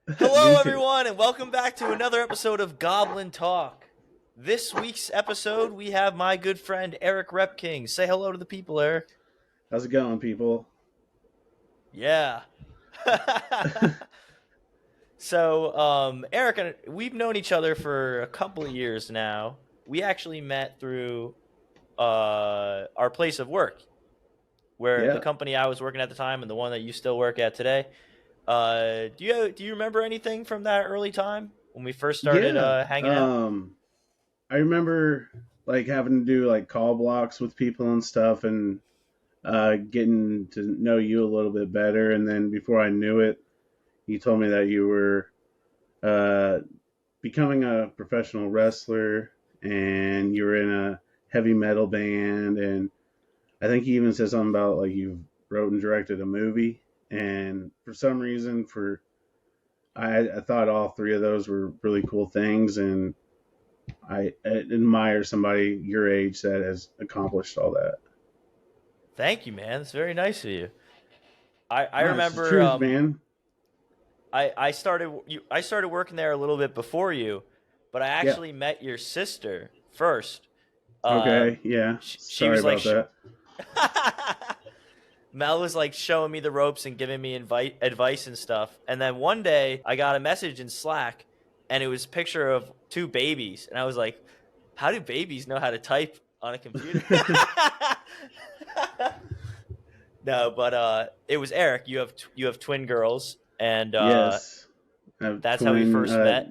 Hello, Me too. everyone, and welcome back to another episode of Goblin Talk. This week's episode, we have my good friend Eric Repking. Say hello to the people, Eric. How's it going, people? Yeah. Eric, we've known each other for a couple of years now. We actually met through our place of work, where the Yeah. company I was working at the time and the one that you still work at today. Do you remember anything from that early time when we first started Yeah. hanging out? I remember like having to do like call blocks with people and stuff and getting to know you a little bit better. And then before I knew it, you told me that you were uh, becoming a professional wrestler and you were in a heavy metal band. And I think you even said something about like you wrote and directed a movie. And for some reason, I thought all three of those were really cool things, and I admire somebody your age that has accomplished all that. Thank you, man. It's very nice of you. I No, it's the remember truth, man. I started working there a little bit before you, but I Yeah. actually met your sister first. Uh, Okay. Yeah. she Sorry was like, about that. Mel was like showing me the ropes and giving me advice and stuff. And then one day I got a message in Slack, and it was a picture of two babies, and I was like, how do babies know how to type on a computer? No, but it was Eric. You have twin girls, and Yes. I have that's how we twin. first met.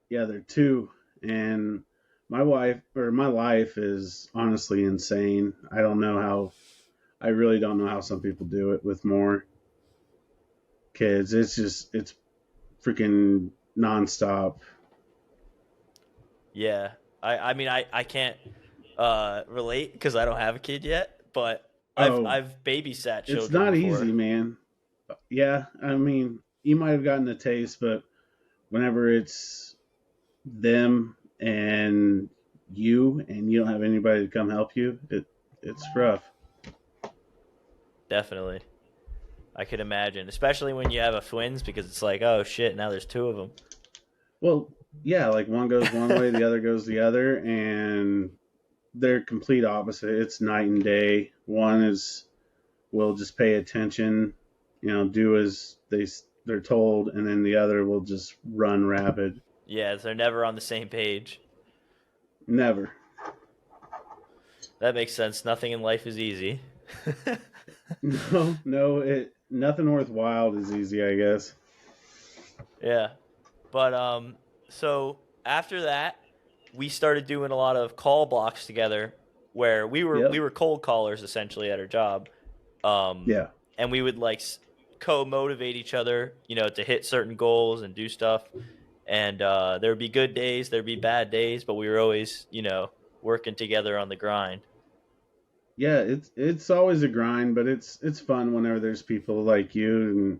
Yeah, they're two, and my life is honestly insane. I don't know how. I really don't know how some people do it with more kids. It's freaking nonstop. Yeah, I mean I can't relate because I don't have a kid yet, but Oh, I've babysat it's children not easy, before. man. Yeah, I mean, you might have gotten a taste, but whenever it's them and you don't have anybody to come help you, it's rough. Definitely, I could imagine, especially when you have a twins because it's like, oh shit, now there's two of Well, yeah, like one goes one way, the other goes the other, and they're complete opposite. It's night and day. One is will just pay attention, do as they're told, and then the other will just run rapid. Yeah, they're never on the same page. Never. That makes sense. Nothing in life is easy. No, no, it nothing worthwhile is easy, I guess. Yeah, but so after that, we started doing a lot of call blocks together, where we Yep. were cold callers essentially at our job, um, Yeah. and we would like co-motivate each other, to hit certain goals and do stuff. And there would be good days, there'd be bad days, but we were always, working together on the grind. Yeah, it's always a grind, but it's fun whenever there's people like you and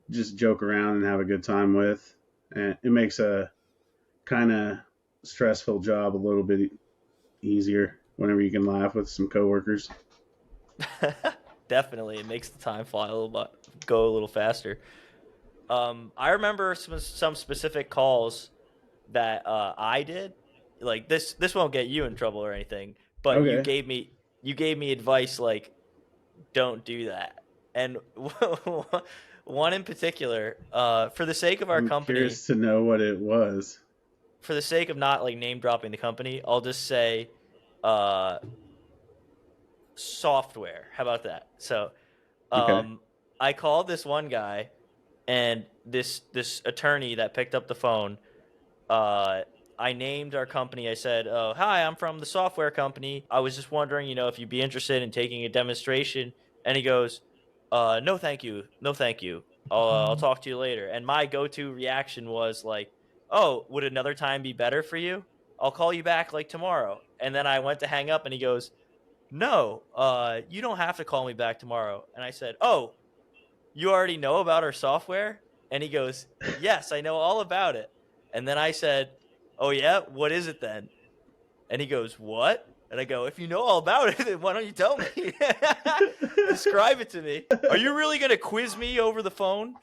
just joke around and have a good time with. And it makes a kind of stressful job a little bit easier whenever you can laugh with some coworkers. Definitely, it makes the time fly a little bit, go a little faster. I remember some specific calls that I did. Like this won't get you in trouble or anything, but you Okay. gave me you gave me advice like don't do that. And one in particular, for the sake of our I'm company, curious to know what it was. for the sake of not like name dropping the company, I'll just say uh, software. How about that? So Okay. um, I called this one guy, and this attorney that picked up the phone, I named our company. I said, "Oh, hi, I'm from the software company. I was just wondering, if you'd be interested in taking a demonstration." And he goes, "No, thank you. No, thank you. I'll talk to you later." And my go-to reaction was like, "Oh, would another time be better for you? I'll call you back like tomorrow." And then I went to hang up, and he goes, "No, you don't have to call me back tomorrow." And I said, "Oh, you already know about our software?" And he goes, "Yes, I know all about it." And then I said, "Oh, yeah? What is it then?" And he goes, "What?" And I go, "If you know all about it, then why don't you tell me?" Describe it to me. Are you really going to quiz me over the phone?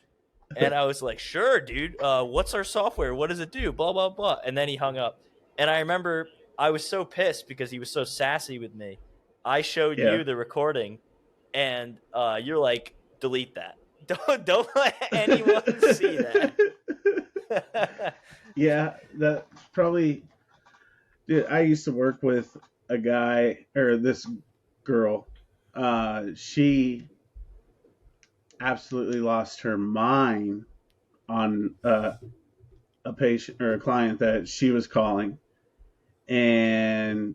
And I was like, sure, dude. What's our software? What does it do? Blah, blah, blah. And then he hung up. And I remember I was so pissed because he was so sassy with me. I showed Yeah. you the recording, and you're like, delete that. Don't let anyone see that. Yeah, that probably. Dude, I used to work with a guy or this girl. She absolutely lost her mind on a patient or a client that she was calling, and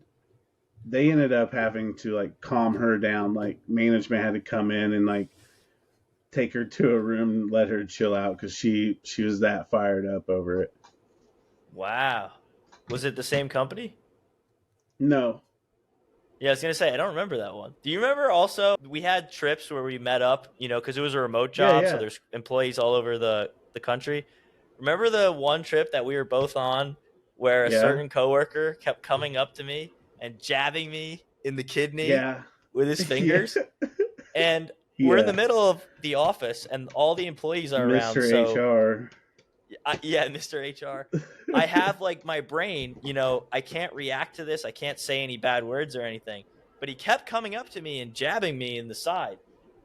they ended up having to like calm her down. Like management had to come in and like take her to a room and let her chill out because she was that fired up over it. Wow. Was it the same company? No. Yeah, I was gonna say I don't remember that one. Do you remember also we had trips where we met up, because it was a remote Yeah, job, so yeah, there's employees all over the country. Remember the one trip that we were both on where a yeah, certain coworker kept coming up to me and jabbing me in the kidney yeah, with his yeah, fingers? And we're in the yeah. middle of the office and all the employees are around, Mr. so HR. yeah, Mr. HR. I have like my brain, I can't react to this. I can't say any bad words or anything. But he kept coming up to me and jabbing me in the side.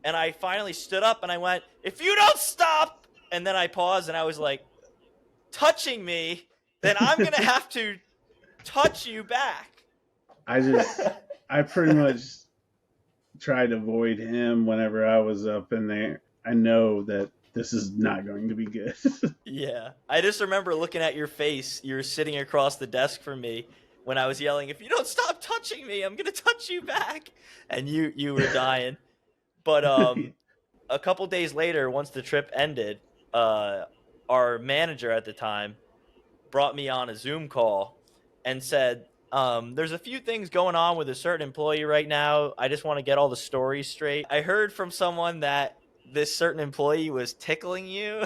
And I finally stood up and I went, "If you don't stop," and then I paused and I was like, "Touching me, then I'm going to have to touch you back." I just, I pretty much tried to avoid him whenever I was up in there. I know that this is not going to be good. Yeah. I just remember looking at your face. You were sitting across the desk from me when I was yelling, "If you don't stop touching me, I'm going to touch you back." And you were dying. But a couple days later, once the trip ended, uh, our manager at the time brought me on a Zoom call and said, "There's a few things going on with a certain employee right now. I just want to get all the stories straight. I heard from someone that this certain employee was tickling you."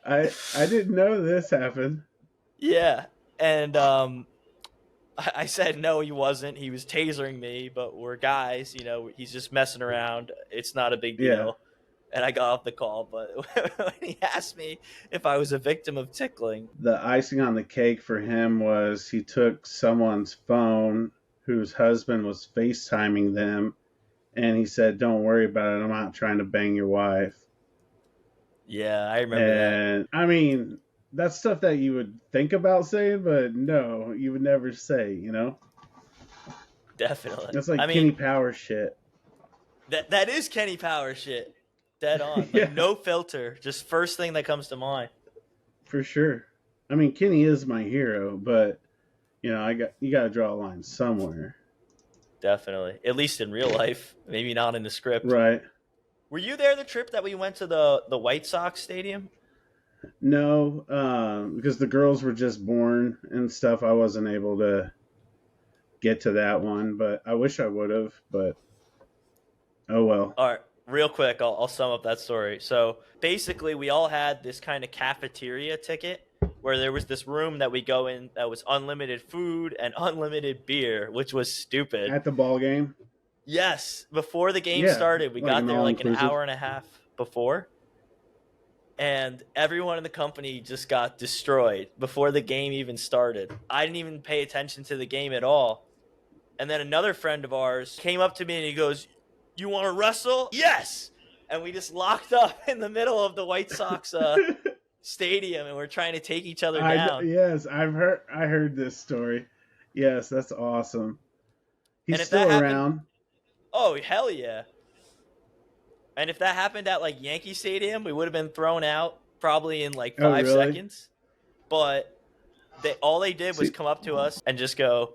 I didn't know this happened. Yeah, and I said no, he wasn't. He was tasering me, but we're guys, he's just messing around. It's not a big Yeah. deal. And I got off the call, but when he asked me if I was a victim of tickling, The icing on the cake for him was he took someone's phone whose husband was FaceTiming them and he said, "Don't worry about it. I'm not trying to bang your wife." yeah, I remember that. And I mean, that's stuff that you would think about saying, but no, you would never say, you know? Definitely. That's I like mean, Kenny Power shit. that is Kenny Power shit. Dead on. Like Yeah, no filter, just first thing that comes to mind. for sure. I mean, Kenny is my hero, but you got to draw a line somewhere. Definitely. At least in real life, maybe not in the script. Right. Were you there the trip that we went to the White Sox stadium? No, because the girls were just born and stuff. I wasn't able to get to that one, but I wish I would have. But oh well. All right, real quick, I'll sum up that story. So basically, we all had this kind of cafeteria ticket where there was this room that we go in that was unlimited food and unlimited beer, which was stupid. At the ball game, Yes, before the game yeah, started, we like got an there all like an inclusive. hour and a half before, and everyone in the company just got destroyed before the game even started. I didn't even pay attention to the game at all. And then another friend of ours came up to me and he goes, "You want to wrestle?" Yes. And we just locked up in the middle of the White Sox stadium and we're trying to take each other I down. yes, I heard this story. Yes, that's awesome. And He's if that still happened, around. oh, hell yeah. And if that happened at like Yankee Stadium, we would have been thrown out probably in like Oh, five really? seconds. But all they did was See, come up to us and just go,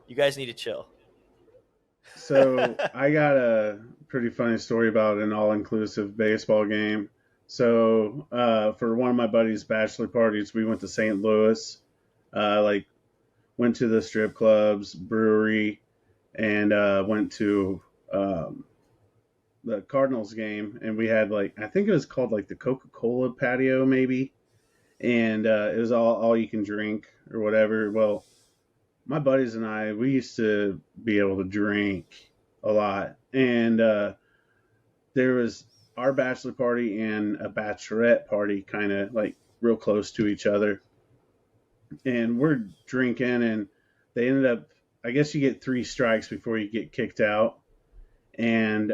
"You guys need to chill." so I got a pretty funny story about an all-inclusive baseball game. So for one of my buddy's bachelor parties, we went to St. Louis. Like went to the strip clubs, brewery, and went to um, the Cardinals game. And we had like I think it was called like the Coca-Cola patio maybe, and it was all you can drink or whatever. Well, my buddies and I, we used to be able to drink a lot. And there was our bachelor party and a bachelorette party kind of like real close to each other. And we're drinking, and they ended up, I guess you get 3 strikes before you get kicked out. And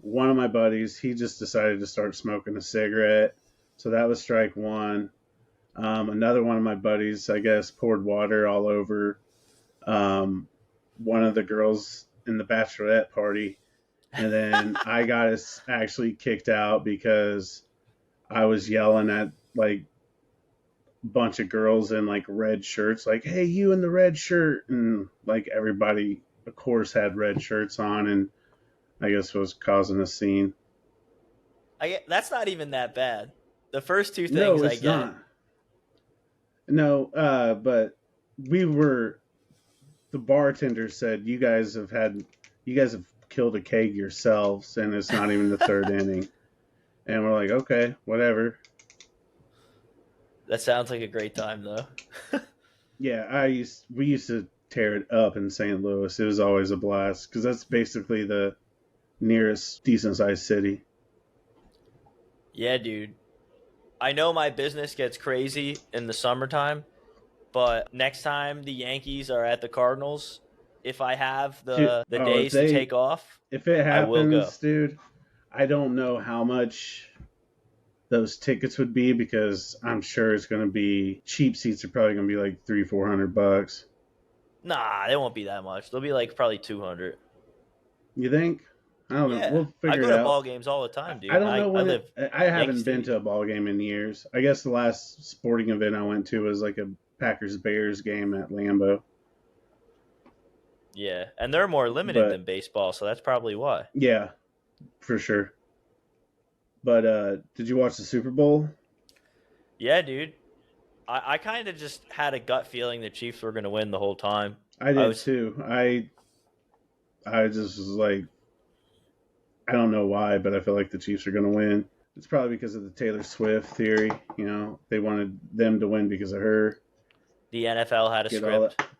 one of my buddies, he just decided to start smoking a cigarette. So that was strike one. Another one of my buddies, I guess, poured water all over one of the girls in the bachelorette party. And then I got us actually kicked out because I was yelling at like a bunch of girls in like red shirts, like, hey, you in the red shirt. And like everybody, of course, had red shirts on, and I guess was causing a scene. That's not even that bad. The first two No, things I it's get. not. No, but we were, the bartender said, you guys have killed a keg yourselves, and it's not even the third inning. And we're like, okay, whatever. That sounds like a great time, though. Yeah, we used to tear it up in St. Louis. It was always a blast because that's basically the nearest decent sized city. Yeah, dude. I know my business gets crazy in the summertime, but next time the Yankees are at the Cardinals, if I have Dude, the oh, days to take off, if it I will go. happens, dude, I don't know how much those tickets would be because I'm sure it's going to be cheap seats are probably going to be like 300-400 bucks. Nah, they won't be that much. They'll be like probably 200. You think? I don't know. Yeah, We'll I figure go it to out. ball games all the time, I dude. don't know I when live I Yankee haven't been to a Stadium. ball game in years. I guess the last sporting event I went to was like a Packers Bears game at Lambeau. Yeah, and they're more limited But than baseball, so that's probably why. yeah, for sure. But did you watch the Super Bowl? Yeah, dude. I kind of just had a gut feeling the Chiefs were going to win the whole time. I I did was, too. I just was like, I don't know why, but I feel like the Chiefs are going to win. It's probably because of the Taylor Swift theory. You know, they wanted them to win because of her. the NFL had a Get all that. script.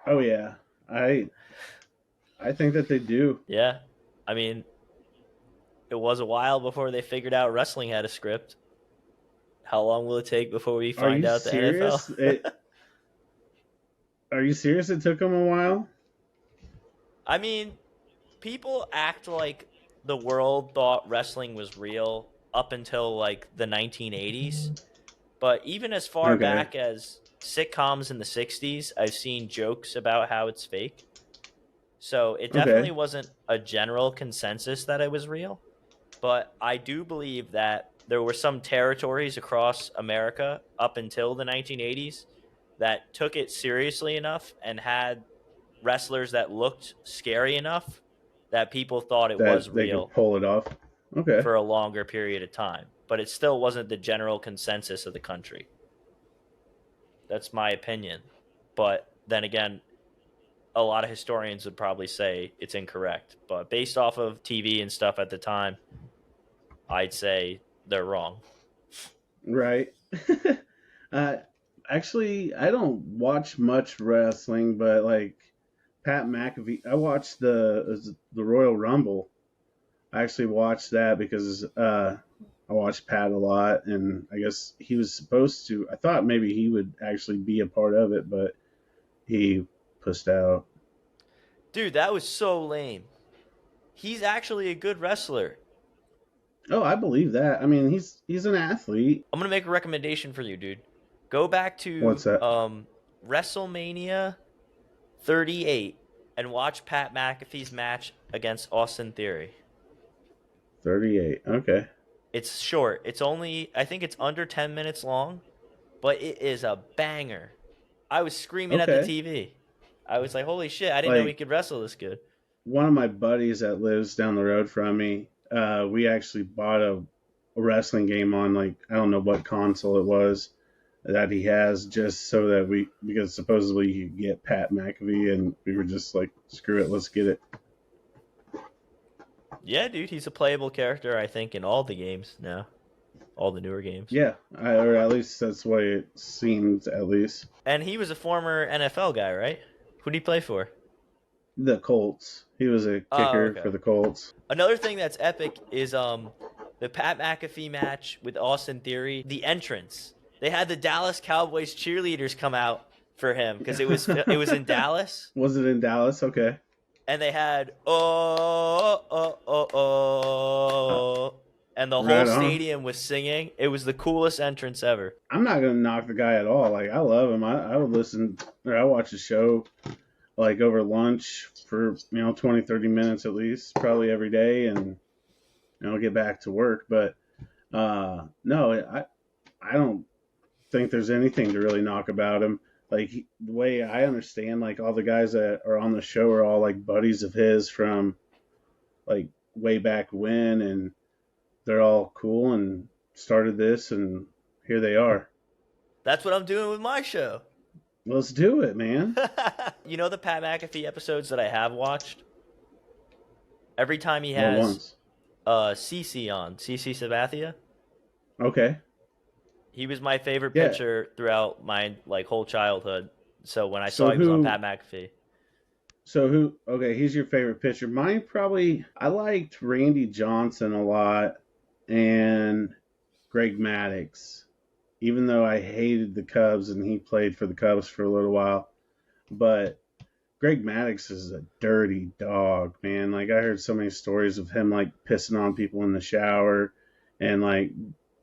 Oh yeah, I I think that they do. Yeah. I mean, it was a while before they figured out wrestling had a script. How long will it take before we Are find you out the NFL? serious? Are you serious? It took them a while. I mean, people act like the world thought wrestling was real up until like the 1980s. But even as far Okay. back as sitcoms in the 60s, I've seen jokes about how it's fake. So it definitely Okay. wasn't a general consensus that it was real. But I do believe that there were some territories across America up until the 1980s that took it seriously enough and had wrestlers that looked scary enough that people thought it was That they could real pull it off. Okay. for a longer period of time. But it still wasn't the general consensus of the country. That's my opinion. But then again, a lot of historians would probably say it's incorrect. But based off of TV and stuff at the time, I'd say they're wrong. Right. uh, actually, I don't watch much wrestling, but like Pat McAfee, I watched the Royal Rumble. I actually watched that because I watched Pat a lot, and I guess he was supposed to. I thought maybe he would actually be a part of it, but he pushed out. Dude, that was so lame. He's actually a good wrestler. Oh, I believe that. I mean, he's an athlete. I'm going to make a recommendation for you, dude. Go back to What's that? WrestleMania 38 and watch Pat McAfee's match against Austin Theory. 38. Okay. It's short. It's only, I think it's under 10 minutes long, but it is a banger. I was screaming at the Okay. TV. I was like, holy shit, I didn't know he Like could wrestle this good. one of my buddies that lives down the road from me, we actually bought a wrestling game on like I don't know what console it was that he has just so that we because supposedly you could get Pat McAfee and we were just like screw it, let's get it. Yeah, dude, he's a playable character, I think, in all the games now. All the newer games. Yeah, or at least that's the way it seems. At least And he was a former NFL guy, right? Who'd he play for? the Colts. He was a Oh, kicker okay. for the Colts. Another thing that's epic is the Pat McAfee match with Austin Theory, the entrance. They had the Dallas Cowboys cheerleaders come out for him because it was in Dallas, Was it in Dallas? Okay. and they had Uh, oh, and the whole right on. stadium was singing. It was the coolest entrance ever. I'm not gonna knock the guy at all. Like I love him. I would listen or I watch the show like over lunch for 20, 30 minutes at least, probably every day, and get back to work. But no, I don't think there's anything to really knock about him. Like the way I understand, like all the guys that are on the show are all like buddies of his from like way back when, and they're all cool and started this, and here they are. That's what I'm doing with my show. Let's do it, man. You know the Pat McAfee episodes that I have watched? Every time he What has ones? CC on, CC Sabathia, Okay. he was my favorite Yeah. pitcher throughout my like whole childhood. So when I saw So he was on who? Pat McAfee, So who? Okay, he's your favorite pitcher. Mine probably. I liked Randy Johnson a lot and Greg Maddux, even though I hated the Cubs and he played for the Cubs for a little while. But Greg Maddux is a dirty dog, man. Like I heard so many stories of him like pissing on people in the shower and like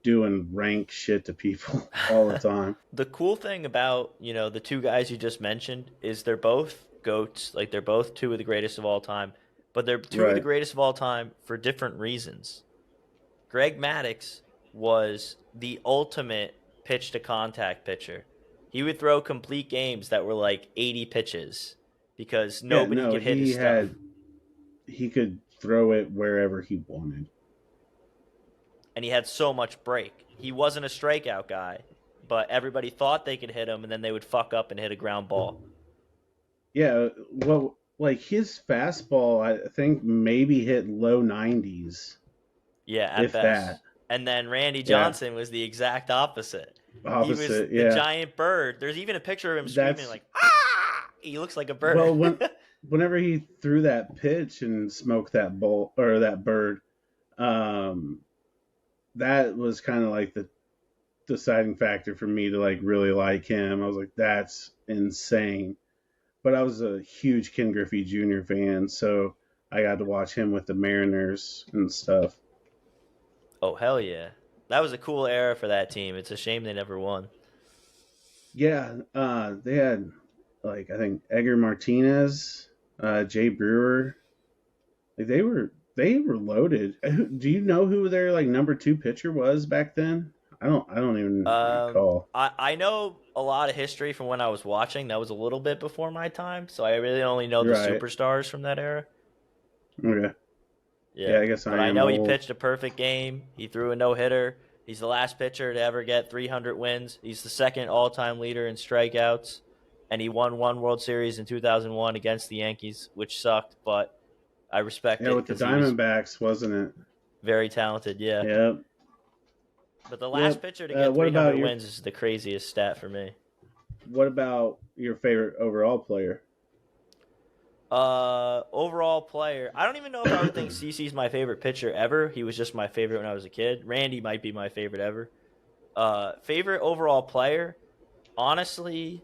doing rank shit to people all the time. the cool thing about the two guys you just mentioned is they're both goats. Like they're both two of the greatest of all time, but they're two of the Right. greatest of all time for different reasons. Greg Maddux was the ultimate pitch to contact pitcher. He would throw complete games that were like 80 pitches because Yeah, nobody no, could hit his stuff. he could throw it wherever he wanted. And he had so much break. He wasn't a strikeout guy, but everybody thought they could hit him, and then they would fuck up and hit a ground ball. Yeah, well, like his fastball, I think maybe hit low 90s, Yeah, at if best. that. And then Randy Yeah, Johnson was the exact opposite. He was opposite. the Yeah, giant bird. There's even a picture of him screaming that's like, ah! He looks like a well bird. whenever he threw that pitch and smoked that bull or that bird, um, that was kind of like the deciding factor for me to like really like him. I was like, that's insane. But I was a huge Ken Griffey Jr. fan, so I got to watch him with the Mariners and stuff. Oh, hell yeah. That was a cool era for that team. It's a shame they never won. Yeah, they had like I think Edgar Martinez, Jay Brewer. Like they were loaded. Do you know who their like number two pitcher was back then? I don't even recall. I know a lot of history from when I was watching. That was a little bit before my time, so I really only know the Right. superstars from that era. Okay. Yeah, Yeah, I guess but I I am know he old. pitched a perfect game. He threw a no-hitter. He's the last pitcher to ever get 300 wins. He's the second all-time leader in strikeouts, and he won one World Series in 2001 against the Yankees, which sucked, but I respect Yeah, it with the because he was Diamondbacks, wasn't it? very talented. Yeah, Yep. but the last Yep. pitcher to get What about 300 your wins is the craziest stat for me. favorite overall player? Overall player. I don't even know if I would think CC's my favorite pitcher ever. He was just my favorite when I was a kid. Randy might be my favorite ever. Favorite overall player. Honestly,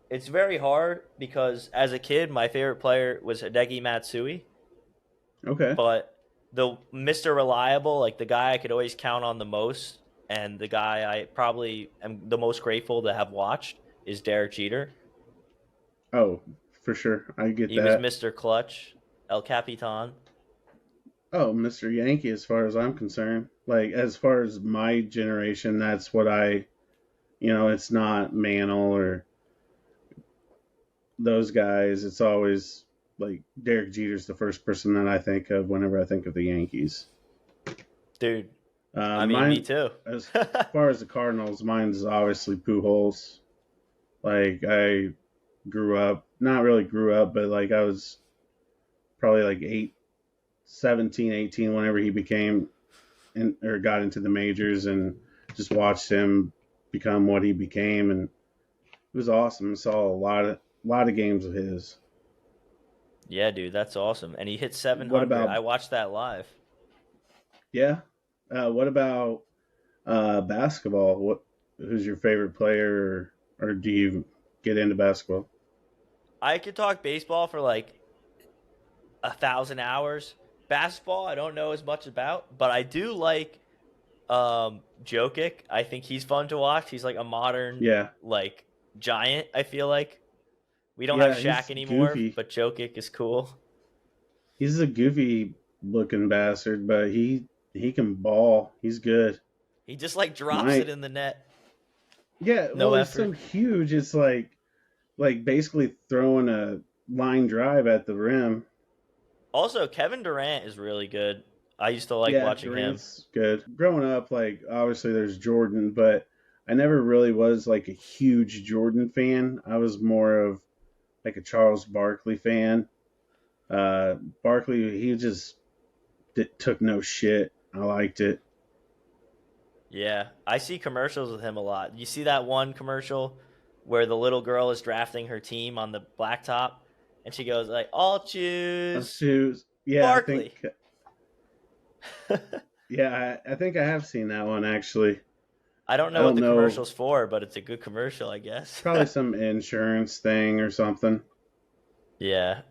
it's very hard because as a kid, my favorite player was Hideki Matsui. Okay. But the Mr. Reliable, like the guy I could always count on the most, and the guy I probably am the most grateful to have watched is Derek Jeter. Oh, for sure. I get He was that. Mr. Clutch, El Capitan. Oh, Mr. Yankee, as far as I'm concerned. Like, as far as my generation, that's what it's not Mantle or those guys. It's always like Derek Jeter's the first person that I think of whenever I think of the Yankees. Dude, I mean, me Mine, too. as far as the Cardinals, mine's obviously Pujols. Like, I not really grew up, but like I was probably like 17, 18 whenever he became or got into the majors and just watched him become what he became, and it was awesome. Saw a lot of games of his. Yeah, dude, that's awesome. And he hit What 700. about I watched that live. Yeah. What about basketball? Who's your favorite player, or do you get into basketball? I could talk baseball for like 1,000 hours. Basketball, I don't know as much about, but I do like Jokic. I think he's fun to watch. He's like a modern Yeah. like giant. I feel like we don't have Yeah, Shaq he's anymore, goofy. but Jokic is cool. He's a goofy looking bastard, but he can ball. He's good. He just like drops it My in the net, Yeah, no well, he's so effort. huge. It's like basically throwing a line drive at the rim. Also, Kevin Durant is really good. I used to like Yeah, watching him. Durant's good. Growing up, like obviously there's Jordan, but I never really was like a huge Jordan fan. I was more of like a Charles Barkley fan. Uh, Barkley, he just took no shit. I liked it. Yeah, I see commercials with him a lot. You see that one commercial where the little girl is drafting her team on the blacktop, and she goes like, "I'll choose Yeah, I think Barkley." I think I have seen that one actually. I don't I know what don't the know, commercial's for, but it's a good commercial, I guess. probably some insurance thing or something. Yeah,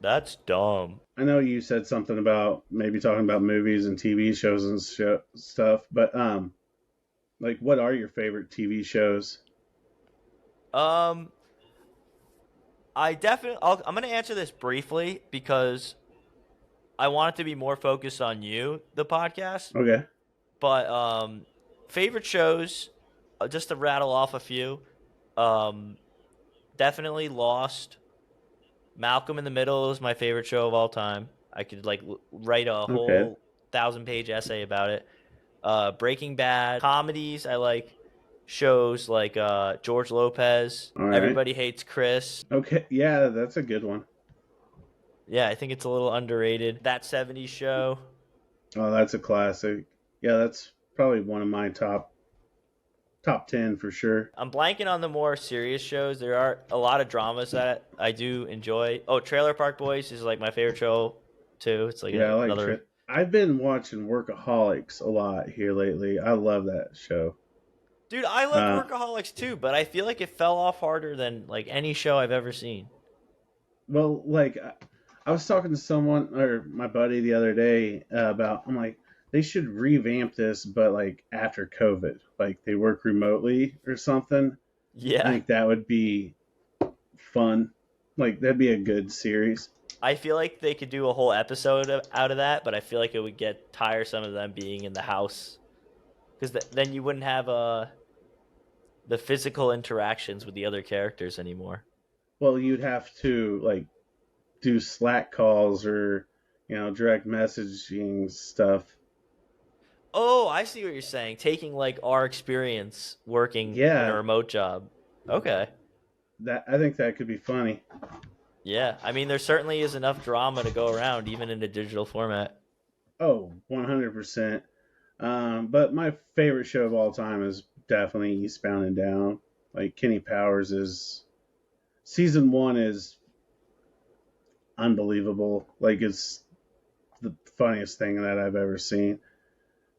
that's dumb. I know you said something about maybe talking about movies and TV shows and stuff, but like what are your favorite TV shows? Um, I'm gonna answer this briefly because I want it to be more focused on you, the podcast. Okay. But favorite shows, just to rattle off a few. Um, definitely Lost. Malcolm in the Middle is my favorite show of all time. I could like write a Okay. whole 1,000-page essay about it. Breaking Bad. Comedies, I like shows like George Lopez. All right. Everybody Hates Chris. Okay. Yeah, that's a good one. Yeah, I think it's a little underrated. That '70s show. Oh, that's a classic. Yeah, that's probably one of my top 10 for sure. I'm blanking on the more serious shows. There are a lot of dramas that I do enjoy. Oh, Trailer Park Boys is like my favorite show too. It's like Yeah, I like another. I've been watching Workaholics a lot here lately. I love that show. Dude, I like Uh, Workaholics too, but I feel like it fell off harder than like any show I've ever seen. well, like I was talking to someone or my buddy the other day about. I'm like, they should revamp this, but like after COVID, like they work remotely or something. I Yeah, think that would be fun. Like that'd be a good series. I feel like they could do a whole episode out of that, but I feel like it would get tiresome of them being in the house because then you wouldn't have the physical interactions with the other characters anymore. Well, you'd have to like do Slack calls or direct messaging stuff. Oh, I see what you're saying. Taking like our experience working in a Yeah, remote job. Okay. that I think that could be funny. Yeah. I mean, there certainly is enough drama to go around, even in a digital format. Oh, 100%. But my favorite show of all time is definitely Eastbound and Down. Like Kenny Powers is season one is unbelievable. Like it's the funniest thing that I've ever seen.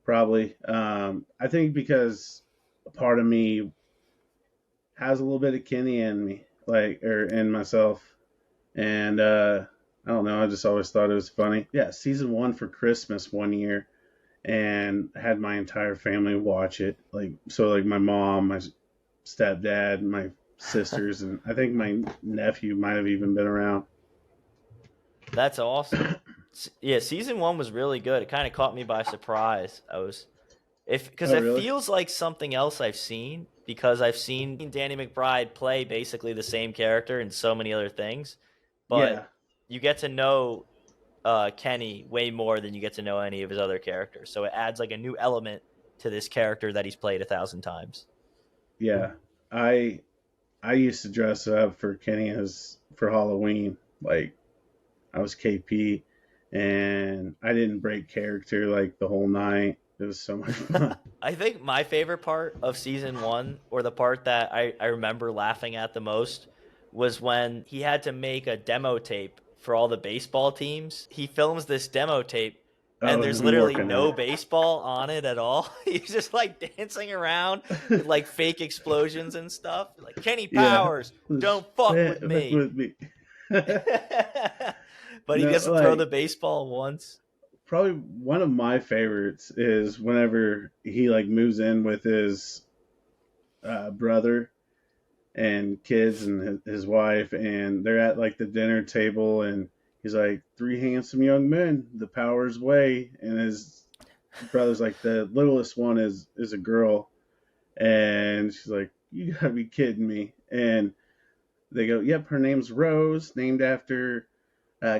Probably. I think because a part of me has a little bit of Kenny in me, like or in myself, and I don't know. I just always thought it was funny. Yeah, season one for Christmas one year, and had my entire family watch it. Like so, like my mom, my stepdad, my sisters, and I think my nephew might have even been around. That's awesome. Yeah, season one was really good. It kind of caught me by surprise. I was if because Oh, it really? feels like something else I've seen because I've seen Danny McBride play basically the same character in so many other things, but Yeah, you get to know Kenny way more than you get to know any of his other characters. So it adds like a new element to this character that he's played 1,000 times. yeah. I I used to dress up for Kenny as for Halloween. Like I was KP, and I didn't break character like the whole night. It was so much fun. I think my favorite part of season one, or the part that I remember laughing at the most, was when he had to make a demo tape for all the baseball teams. He films this demo tape, and Oh, there's him literally working no out. baseball on it at all. He's just like dancing around with like fake explosions and stuff. Like Kenny Yeah, Powers, don't fuck with fuck me. with me. But he No, doesn't throw the like baseball once. probably one of my favorites is whenever he like moves in with his brother and kids and his wife, and they're at like the dinner table, and he's like, three handsome young men, the Powers way, and his brother's like, the littlest one is a girl, and she's like, you gotta be kidding me. And they go, yep, her name's Rose, named after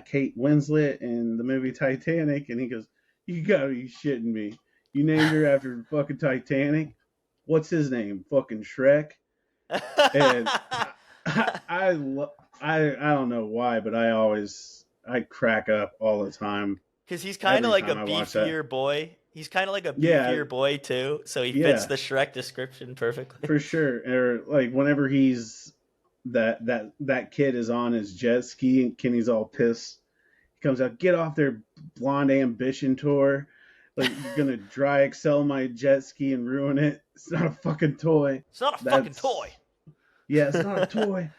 Kate Winslet in the movie Titanic. And he goes, you gotta be shitting me. You named her after fucking Titanic? What's his name? Fucking Shrek? And I don't know why, but I crack up all the time Because he's kind of every like a time I watch that. beefier boy. He's kind of like a Yeah, beefier boy too, so he fits yeah, the Shrek description perfectly. for sure. Or like whenever he's that kid is on his jet ski and Kenny's all pissed. He comes out, get off their blonde ambition tour. Like you're gonna dry excel my jet ski and ruin it. It's not a fucking toy. It's not a fucking That's toy. Yeah, it's not a toy.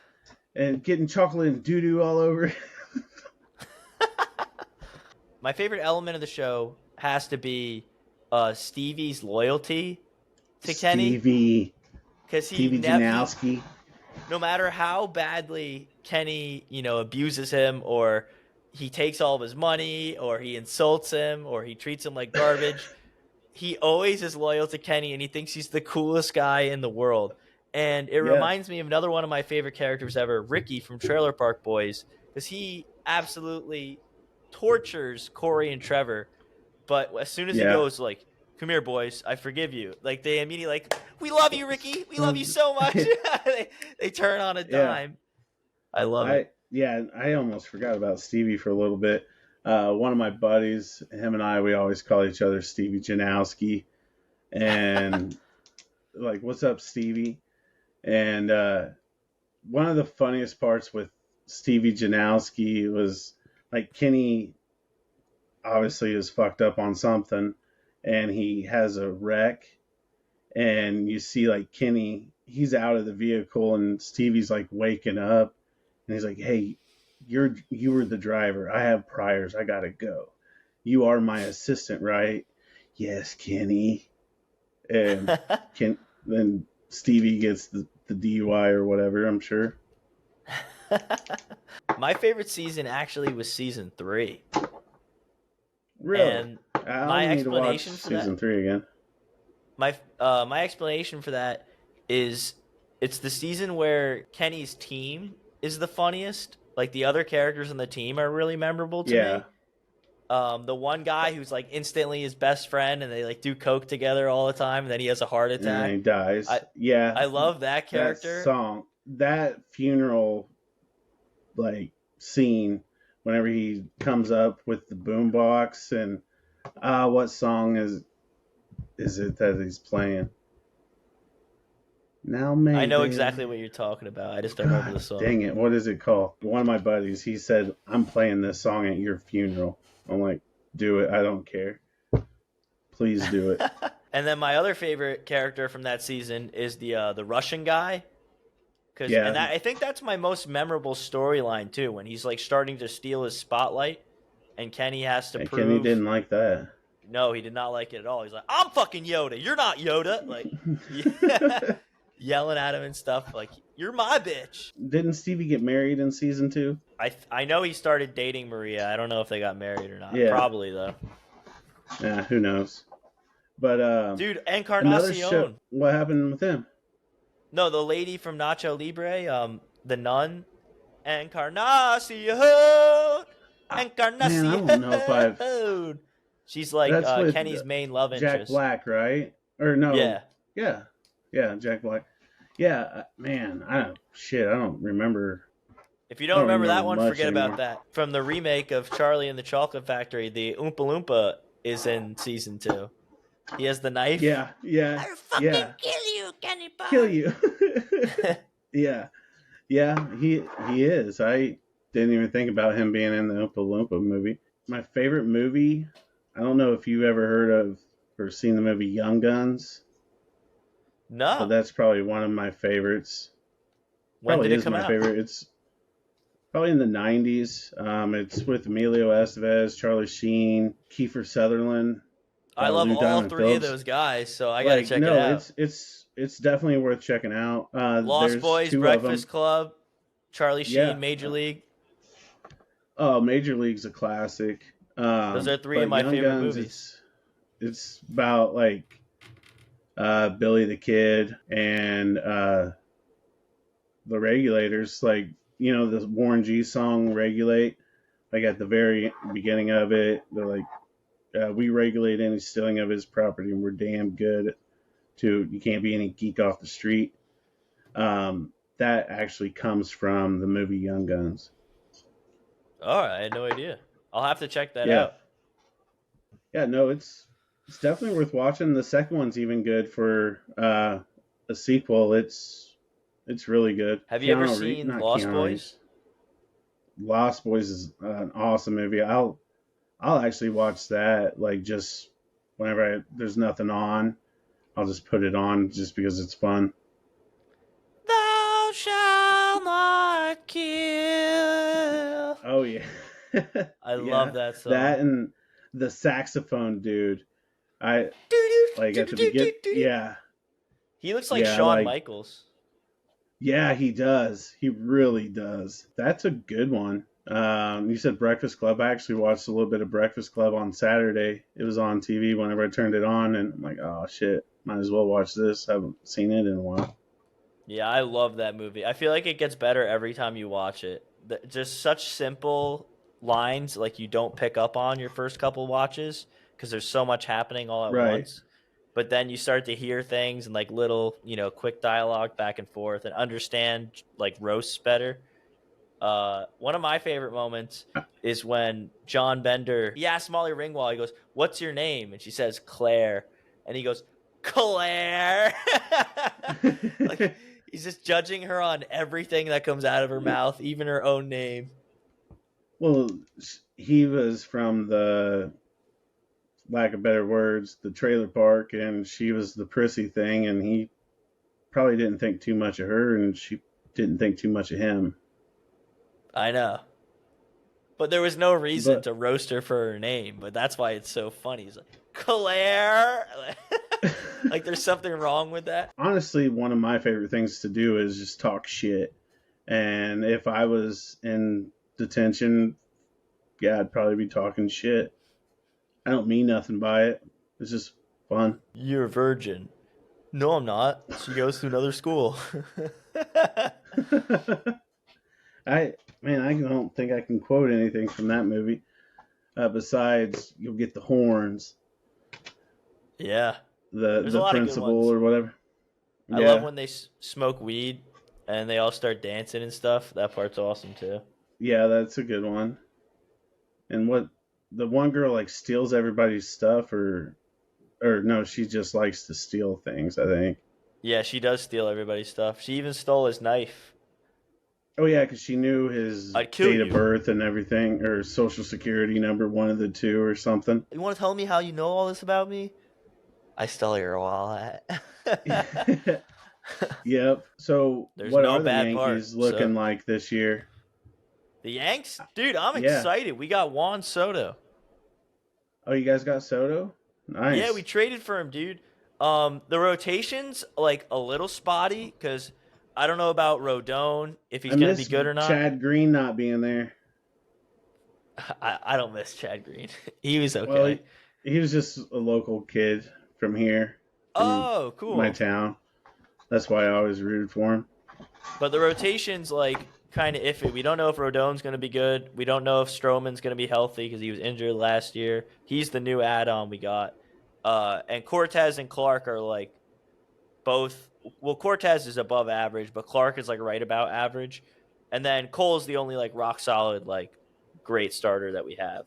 And getting chocolate and doo doo all over. My favorite element of the show has to be Stevie's loyalty to Kenny, Stevie, because Stevie Janowski. no matter how badly Kenny, abuses him, or he takes all of his money, or he insults him, or he treats him like garbage, he always is loyal to Kenny, and he thinks he's the coolest guy in the world. And it Yeah, reminds me of another one of my favorite characters ever, Ricky from Trailer Park Boys, because he absolutely tortures Corey and Trevor. But as soon as he yeah. goes like, "Come here, boys, I forgive you," like they immediately like, "We love you, Ricky. We love you so much." they turn on a Yeah, dime. I love it. I almost forgot about Stevie for a little bit. One of my buddies, him and I, we always call each other Stevie Janowski, and like, what's up, Stevie? And one of the funniest parts with Stevie Janowski was like Kenny obviously is fucked up on something, and he has a wreck, and you see like Kenny, he's out of the vehicle, and Stevie's like waking up, and he's like, "Hey, you were the driver. I have priors. I gotta go. You are my assistant, right?" "Yes, Kenny." And Ken then Stevie gets the DUI or whatever, I'm sure. My favorite season actually was season 3, Really? and my I'll need to watch explanation for that season 3 again. my explanation for that is it's the season where Kenny's team is the funniest. Like the other characters on the team are really memorable to Yeah. me. The one guy who's like instantly his best friend, and they like do coke together all the time, and then he has a heart And then attack. he dies. I Yeah. I love that That character. song, that funeral like scene whenever he comes up with the boombox, and what song is it that he's playing? Now maybe. I know exactly what you're talking about. I just don't remember the song. Dang it, what is it called? One of my buddies, he said, "I'm playing this song at your funeral." I'm like, do it, I don't care. Please do it. And then my other favorite character from that season is the Russian guy. Yeah. I think that's my most memorable storyline too, when he's like starting to steal his spotlight, and Kenny has to And prove. Kenny didn't like that. No, he did not like it at all. He's like, "I'm fucking Yoda. You're not Yoda." Like, yelling at him and stuff. Like, "You're my bitch." Didn't Stevie get married in season 2? I know he started dating Maria. I don't know if they got married or not. Yeah. Probably though. Who knows? But Dude, another show. Encarnacion. What happened with him? No, the lady from Nacho Libre, the nun. Encarnacion. Encarnacion. Man, I don't know if I've. She's like That's with Kenny's main love Jack interest. Black, right? Or no? Yeah. Yeah, Jack Black. Yeah, man, I don't remember. If you don't remember that one, much forget anymore. about that. From the remake of Charlie and the Chocolate Factory, the Oompa Loompa is in season 2. He has the knife. Yeah, I'll fucking kill you, Kenny Pop. kill you. Yeah, he is. Didn't even think about him being in the Oompa Loompa movie. My favorite movie, I don't know if you ever heard of or seen the movie Young Guns, but No. that's probably one of my favorites. When Probably did it is come my out? favorite. It's probably in the 90s. It's with Emilio Estevez, Charlie Sheen, Kiefer Sutherland, I love Lou all Diamond three of Phillips. those guys, so I got to Like, check it no, out. it's definitely worth checking out. Lost There's Boys, two of them. Breakfast Club, Charlie Yeah. Sheen, Major League. Oh, Major League's a classic. Those are three of But my Young favorite Guns, movies. it's about like Billy the Kid and the Regulators. Like, the Warren G song "Regulate." Like at the very beginning of it, they're like, "We regulate any stealing of his property, and we're damn good to. You can't be any geek off the street." That actually comes from the movie Young Guns. All right, I had no idea. I'll have to check that Yeah, out. yeah, no, it's definitely worth watching. The second one's even good for a sequel. It's really good. Have you ever seen Not Lost Keanu Boys? Reeves. Lost Boys is an awesome movie. I'll actually watch that like just whenever there's nothing on. I'll just put it on just because it's fun. Thou shalt not kill. Oh yeah, I love yeah. that song. That and the saxophone dude. I like at the begin. Do-do-do-do-do-do. Yeah, He looks like yeah. Shawn Like Michaels. yeah, he does. He really does. That's a good one. You said Breakfast Club. I actually watched a little bit of Breakfast Club on Saturday. It was on TV whenever I turned it on, and I'm like, oh shit, might as well watch this. I haven't seen it in a while. Yeah, I love that movie. I feel like it gets better every time you watch it. Just such simple lines like you don't pick up on your first couple watches because there's so much happening all at Right. once. But then you start to hear things and like little, quick dialogue back and forth and understand like roasts better. One of my favorite moments is when John Bender he asks Molly Ringwald, he goes, "What's your name?" And she says Claire, and he goes, "Claire." Like he's just judging her on everything that comes out of her mouth, even her own name. Well, he was from the lack of better words, the trailer park, and she was the prissy thing, and he probably didn't think too much of her, and she didn't think too much of him. I know, but there was no reason But to roast her for her name. But that's why it's so funny. He's like Claire, like there's something wrong with that. honestly, one of my favorite things to do is just talk shit. And if I was in detention, yeah, I'd probably be talking shit. I don't mean nothing by it. It's just fun. You're a virgin. No, I'm not. She goes to another school. I I don't think I can quote anything from that movie. Besides, you'll get the horns, Yeah, there's a the lot of good principal ones. or whatever. I love Yeah, when they smoke weed and they all start dancing and stuff. That part's awesome too. yeah, that's a good one. And what the one girl like steals everybody's stuff, or no, she just likes to steal things. I think. Yeah, she does steal everybody's stuff. She even stole his knife. Oh yeah, because she knew his I'd kill date of you. birth and everything, or social security number, one of the two, or something. You want to tell me how you know all this about me? I stole your wallet. Yep. So, There's what no are the bad part. Yankees So looking like this year? the Yanks, dude, I'm Yeah. excited. We got Juan Soto. Oh, you guys got Soto? Yeah, we Nice. traded for him, dude. The rotation's like a little spotty because I don't know about Rodon if he's I gonna be miss good or not. Chad Green not being there. I don't miss Chad Green. He was Well, okay. he was just a local kid from here, from Oh, my cool. town. That's why I always rooted for him. But the rotation's like kind of iffy. We don't know if Rodon's going to be good. We don't know if Stroman's going to be healthy because he was injured last year. He's the new add-on we got. And Cortez and Clark are like both. Well, Cortez is above average, but Clark is like right about average. And then Cole's the only like rock solid like great starter that we have.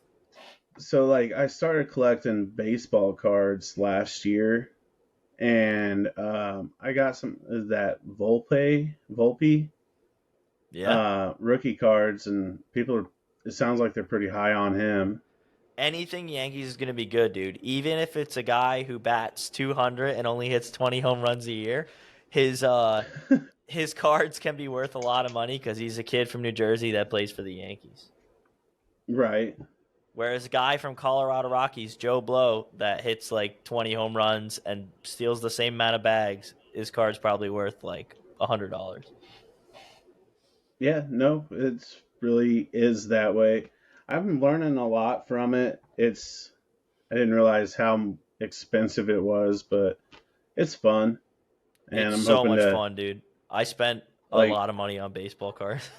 So, like, I started collecting baseball cards last year, and I got some of that Volpe. Yeah. rookie cards, and people are. It sounds like they're pretty high on him. Anything Yankees is going to be good, dude. Even if it's a guy who bats 200 and only hits 20 home runs a year, his his cards can be worth a lot of money because he's a kid from New Jersey that plays for the Yankees. Right. Whereas a guy from Colorado Rockies, Joe Blow, that hits like 20 home runs and steals the same amount of bags, his card's probably worth like $100. Yeah. No, it's really is that way. I've been learning a lot from it. It's I didn't realize how expensive it was, but it's fun, and It's I'm so hoping much to fun, dude. I spent a like. lot of money on baseball cards.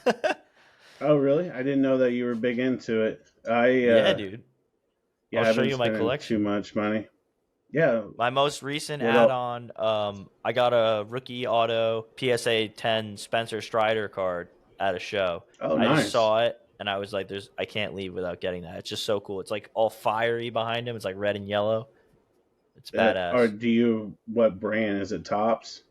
Oh, really? I didn't know that you were big into it. I Yeah, dude. I'll Yeah, I've show been you my spending too collection. much money. Yeah. My most recent What else? add-on, I got a rookie auto PSA 10 Spencer Strider card at a show. Oh, I just nice. saw it and I was like, I can't leave without getting that. It's just so cool. It's like all fiery behind him. It's like red and yellow. It's Or badass. do you? What brand is it? Tops.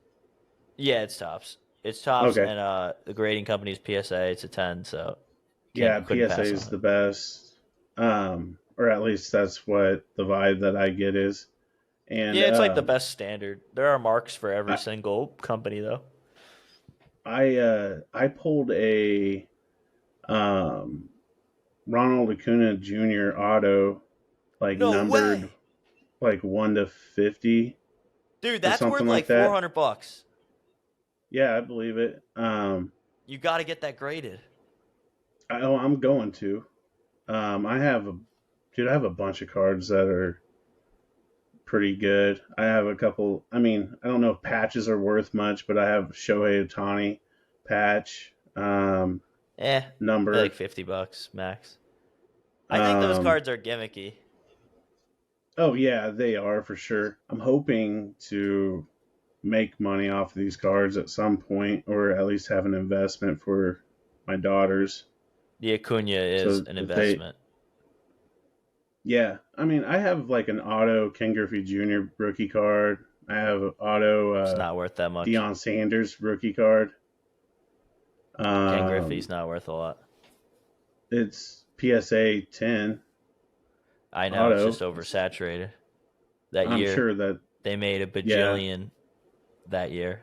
Yeah, it's tops. It's tops, Okay. and the grading company is PSA. It's a 10, so Yeah, couldn't PSA pass is on it. the best. Or at least that's what the vibe that I get is. And Yeah, it's like the best standard. There are marks for every I single company, though. I pulled a um Ronald Acuna Jr. auto, like No numbered way, like 1 to 50 dude. or That's something worth like like four that. hundred bucks. Yeah, I believe it. You got to get that graded. I'm going to. I have a dude. I have a bunch of cards that are pretty good. I have a couple. I mean, I don't know if patches are worth much, but I have Shohei Ohtani patch, Eh, they're like numbered. 50 bucks max. I think those Um, cards are gimmicky. oh yeah, they are for sure. I'm hoping to make money off of these cards at some point, or at least have an investment for my daughters, The Acuna is so an that they. investment. Yeah, I mean, I have like an auto Ken Griffey Jr. rookie card. I have an auto It's not worth that much. Deion Sanders rookie card. Ken Um, Griffey's not worth a lot. it's PSA 10 I know it's just auto. oversaturated. That I'm year sure that, they made a yeah. bajillion. That year,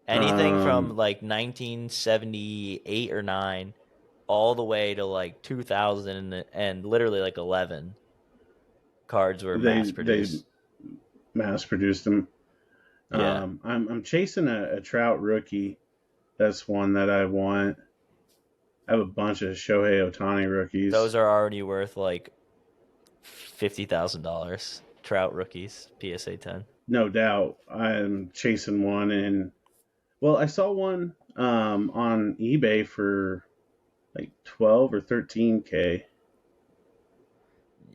anything from Um, like 1978 or 9 all the way to like 2000 and literally like 11 cards were mass they produced. mass produced them. Yeah, I'm chasing a Trout rookie. That's one that I want. I have a bunch of Shohei Ohtani rookies. those are already worth like $50,000. Trout rookies, PSA 10. No doubt. I'm chasing one, and well, I saw one on eBay for like 12 or 13K,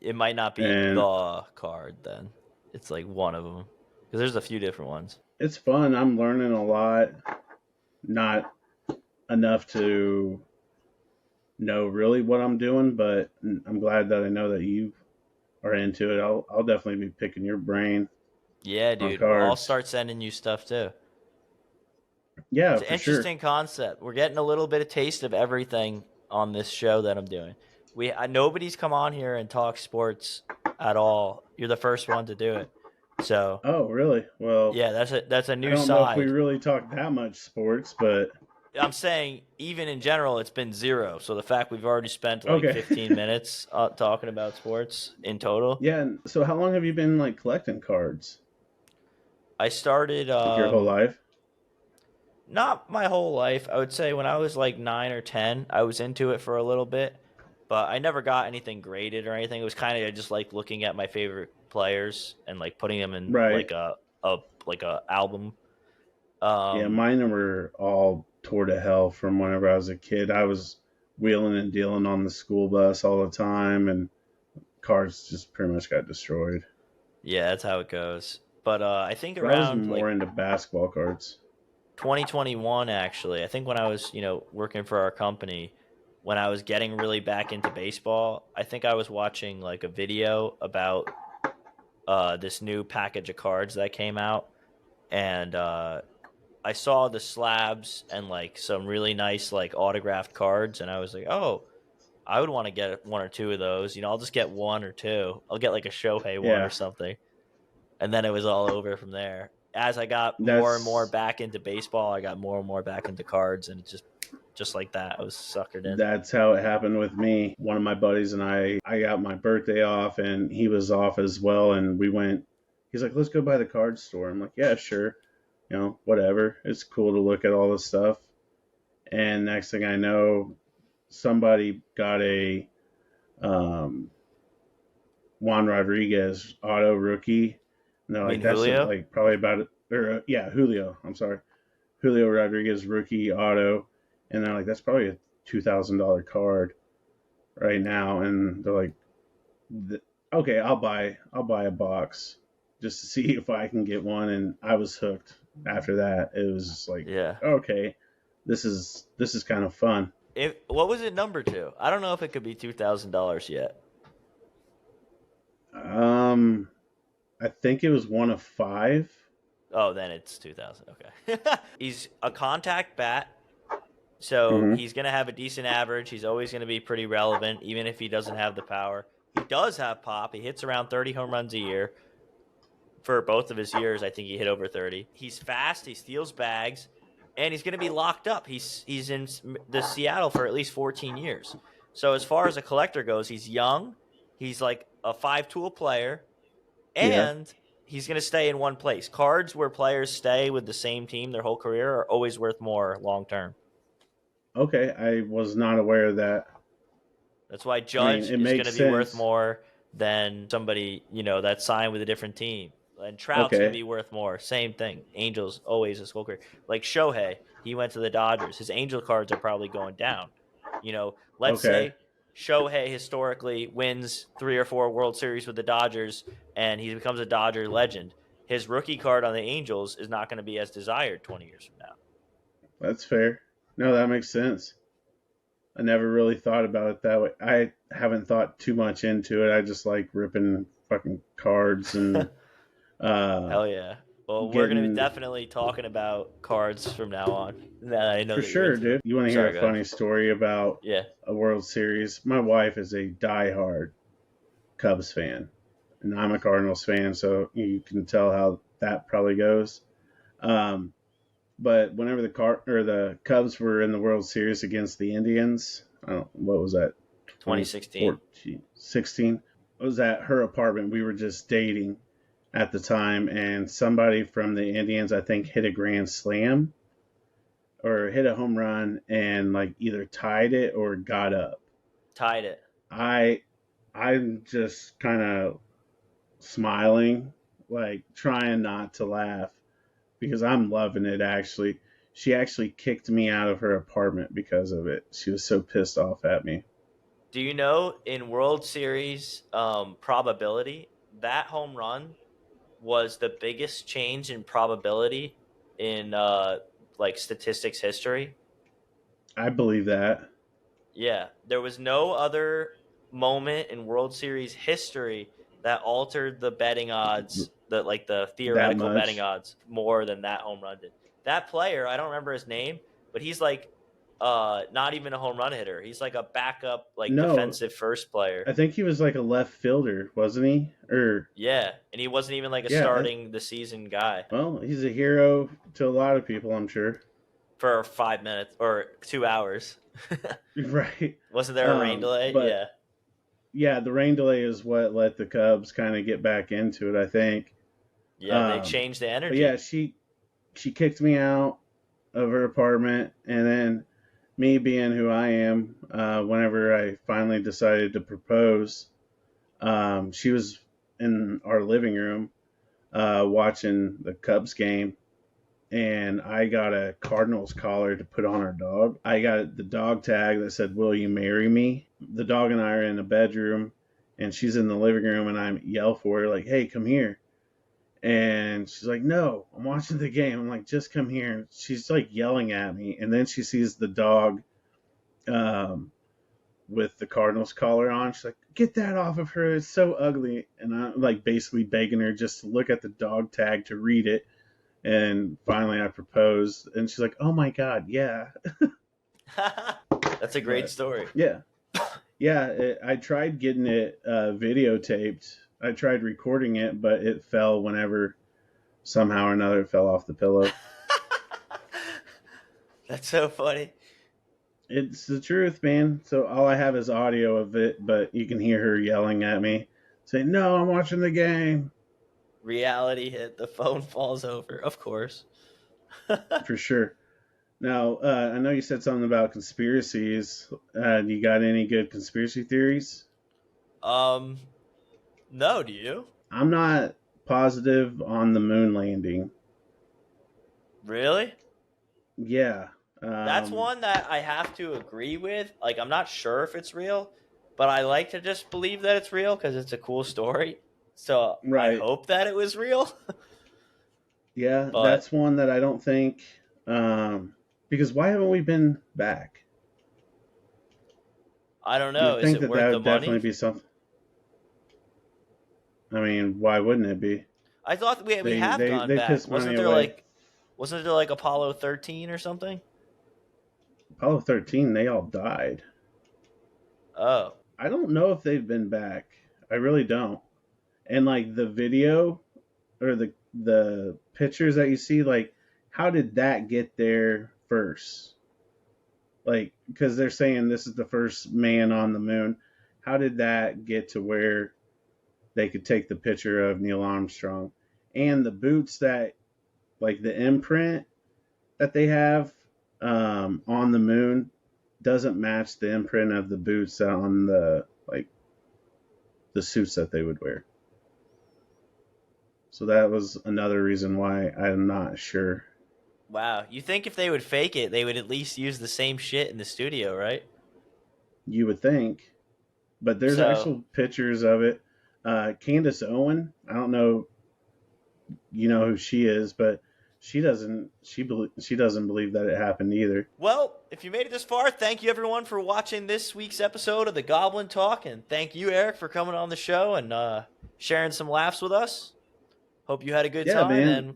It might not be and the card then. It's like one of them because there's a few different ones. it's fun. I'm learning a lot. Not enough to know really what I'm doing, but I'm glad that I know that you are into it. I'll definitely be picking your brain Yeah, on dude. Well, I'll cards. start sending you stuff too. Yeah, It's an for sure. interesting concept. We're getting a little bit of taste of everything on this show that I'm doing. Nobody's come on here and talk sports at all. You're the first one to do it. So Oh, really? Well, yeah, that's a I new don't know if we side. really talk that much sports, but I'm saying even in general, it's been zero. So the fact we've already spent like okay. 15 minutes talking about sports in total. Yeah. So, how long have you been like collecting cards? I started Like your whole life? not my whole life. I would say when I was like 9 or 10, I was into it for a little bit, but I never got anything graded or anything. It was kind of just like looking at my favorite players and like putting them in Right. like a album. Yeah, Um, mine were all tore to hell from whenever I was a kid. I was wheeling and dealing on the school bus all the time, and cars just pretty much got destroyed. yeah, that's how it goes. But I think But I was around like more into basketball cards. 2021, actually, I think when I was working for our company, when I was getting really back into baseball, I think I was watching like a video about this new package of cards that came out, and I saw the slabs and like some really nice like autographed cards, and I was like, oh, I would want to get one or two of those. I'll just get one or two. I'll get like a Shohei one or Yeah, something, and then it was all over from there. As I got more and more that's back into baseball, I got more and more back into cards, and it just like that, I was suckered in. that's how it happened with me. One of my buddies and I got my birthday off, and he was off as well, and we went. He's like, "Let's go by the card store." I'm like, "Yeah, sure." Whatever. It's cool to look at all this stuff. And next thing I know, somebody got a um, Juan Rodriguez auto rookie. And they're You mean like, that's Julio? like probably about it. Or, yeah, Julio. I'm sorry. Julio Rodriguez rookie auto. And they're like, that's probably a $2,000 card right now. And they're like, okay, I'll buy a box just to see if I can get one. And I was hooked after that. It was just like, Yeah. okay, this is kind of fun. What was it number to? I don't know if it could be $2,000 yet. Um, I think it was one of five. Oh, then it's 2,000. Okay. He's a contact bat, so Mm-hmm. he's going to have a decent average. He's always going to be pretty relevant, even if he doesn't have the power. He does have pop. He hits around 30 home runs a year. For both of his years, I think he hit over 30. He's fast. He steals bags, and he's going to be locked up. He's in the Seattle for at least 14 years. So as far as a collector goes, he's young. He's like a five-tool player, Yeah. and he's going to stay in one place. Cards where players stay with the same team their whole career are always worth more long term. Okay, I was not aware of that. That's why I mean, Judge it is going to makes be worth sense. more than somebody, that signed with a different team. And Trout's going to Okay. be worth more. Same thing. Angels always his whole career. Like Shohei, he went to the Dodgers. His Angel cards are probably going down. Let's Okay. say Shohei historically wins 3 or 4 World Series with the Dodgers and he becomes a Dodger legend. His rookie card on the Angels is not going to be as desired 20 years from now. That's fair. No, that makes sense. I never really thought about it that way. I haven't thought too much into it. I just like ripping fucking cards and uh Hell yeah. Well, we're going to be getting definitely talking about cards from now on. Now that I know for that you're sure, into them. dude. You want to hear Sorry, a go ahead. funny story about Yeah. a World Series? My wife is a diehard Cubs fan, and I'm a Cardinals fan, so you can tell how that probably goes. Um, but whenever the Cubs were in the World Series against the Indians, I don't what was that 2016. 2014, 16? I was at her apartment. We were just dating at the time, and somebody from the Indians, I think, hit a grand slam or hit a home run and like either tied it or got up. Tied it. I I'm just kind of smiling, like trying not to laugh because I'm loving it actually. She actually kicked me out of her apartment because of it. She was so pissed off at me. Do you know in World Series probability, that home run was the biggest change in probability in like statistics history? I believe that Yeah, there was no other moment in World Series history that altered the betting odds, the that theoretical betting much. odds more than that home run did. That player, I don't remember his name, but he's like not even a home run hitter. He's like a backup like No, defensive first player. I think he was like a left fielder, wasn't he? Or Yeah, and he wasn't even like a yeah, starting the season guy well, he's a hero to a lot of people, I'm sure. for 5 minutes or 2 hours. Right. Wasn't there a rain delay? But Yeah. yeah, the rain delay is what let the Cubs kind of get back into it, I think. Yeah, they Um, changed the but yeah, energy. she kicked me out of her apartment, and then me being who I am, whenever I finally decided to propose, she was in our living room watching the Cubs game, and I got a Cardinals collar to put on our dog. I got the dog tag that said, "Will you marry me?" The dog and I are in the bedroom, and she's in the living room, and I yell for her like, "Hey, come here!" And she's like, "No, I'm watching the game." I'm like, "Just come here." And she's like yelling at me, and then she sees the dog um, with the Cardinals collar on. She's like, "Get that off of her! It's so ugly." And I'm like basically begging her just to look at the dog tag to read it. And finally, I proposed, and she's like, "Oh my god, yeah." That's a great But story. yeah, yeah, I tried getting it videotaped. I tried recording it, but it fell whenever somehow or another it fell off the pillow. That's so funny. It's the truth, man. So all I have is audio of it, but you can hear her yelling at me, saying, "No, I'm watching the game." Reality hit. The phone falls over. Of course. For sure. Now, I know you said something about conspiracies. You got any good conspiracy theories? um, no, do you? I'm not positive on the moon landing. Really? Yeah. That's Um, one that I have to agree with. Like, I'm not sure if it's real, but I like to just believe that it's real because it's a cool story. So I right. hope that it was real. Yeah, But that's one that I don't think. Um, because why haven't we been back? I don't You know. would Is think it that that worth the would definitely money? be something. I mean, why wouldn't it be? I thought we They have they gone they back. piss money away. Wasn't there like Apollo 13 or something? Apollo 13, they all died. Oh, I don't know if they've been back. I really don't. And like the video or the pictures that you see, like how did that get there first? Like because they're saying this is the first man on the moon. How did that get to where they could take the picture of Neil Armstrong? And the boots that like the imprint that they have on the moon doesn't match the imprint of the boots on the like the suits that they would wear. So that was another reason why I'm not sure. wow. You think if they would fake it, they would at least use the same shit in the studio, right? You would think, but there's So, actual pictures of it. Candace Owen, I don't know, you know who she is, but she doesn't believe that it happened either. well, if you made it this far, thank you everyone for watching this week's episode of the Goblin Talk, and thank you, Eric, for coming on the show and sharing some laughs with us. Hope you had a good Yeah, time, man, and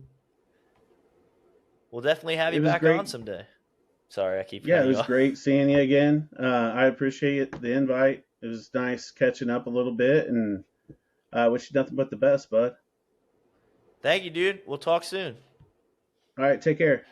we'll definitely have it you was back on great. someday. Sorry, I keep Yeah, it cutting you was off. great seeing you again. I appreciate the invite. It was nice catching up a little bit, and I wish you nothing but the best, bud. Thank you, dude. We'll talk soon. All right, take care.